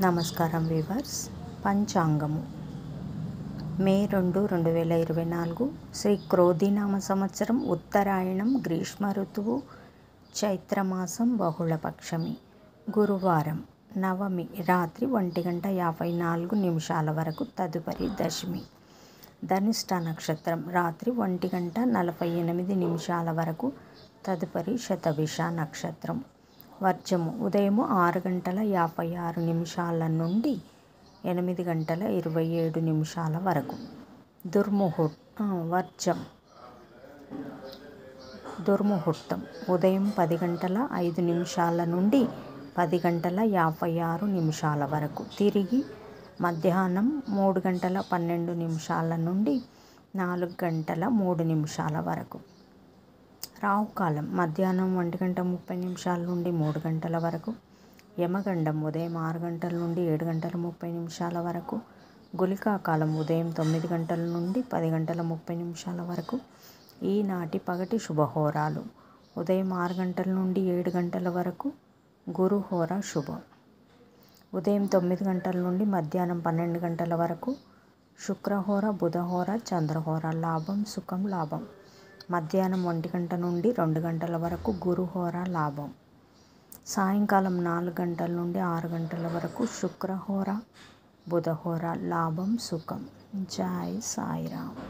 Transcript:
నమస్కారం వీవర్స్. పంచాంగము మే 2, 2024 శ్రీ క్రోధినామ సంవత్సరం, ఉత్తరాయణం, గ్రీష్మ ఋతువు, చైత్రమాసం, బహుళపక్షమి, గురువారం, నవమి రాత్రి 1:54 వరకు, తదుపరి దశమి. ధనిష్ట నక్షత్రం రాత్రి 1:48 వరకు, తదుపరి శతభిష నక్షత్రం. వర్జము ఉదయం 6:56 నుండి 8:27 వరకు. దుర్ముహూర్తం ఉదయం 10:05 నుండి 10:56 వరకు. తిరిగి మధ్యాహ్నం 3:12 నుండి 4:03 వరకు. రాహుకాలం మధ్యాహ్నం 1:30 నుండి 3 గంటల వరకు. యమగండం ఉదయం 6 గంటల నుండి 7:30 వరకు. గుళికా కాలం ఉదయం 9 గంటల నుండి 10:30 వరకు. ఈనాటి పగటి శుభహోరాలు: ఉదయం 6 గంటల నుండి 7 గంటల వరకు గురుహోర శుభం. ఉదయం 9 గంటల నుండి మధ్యాహ్నం 12 గంటల వరకు శుక్రహోర, బుధహోర, చంద్రహోర. లాభం, సుఖం, లాభం. మధ్యాహ్నం 1 గంట నుండి 2 గంటల వరకు గురుహోర, లాభం. సాయంకాలం 4 గంటల నుండి 6 గంటల వరకు శుక్రహోర, బుధహోర. లాభం, సుఖం. జై సాయిరామ్.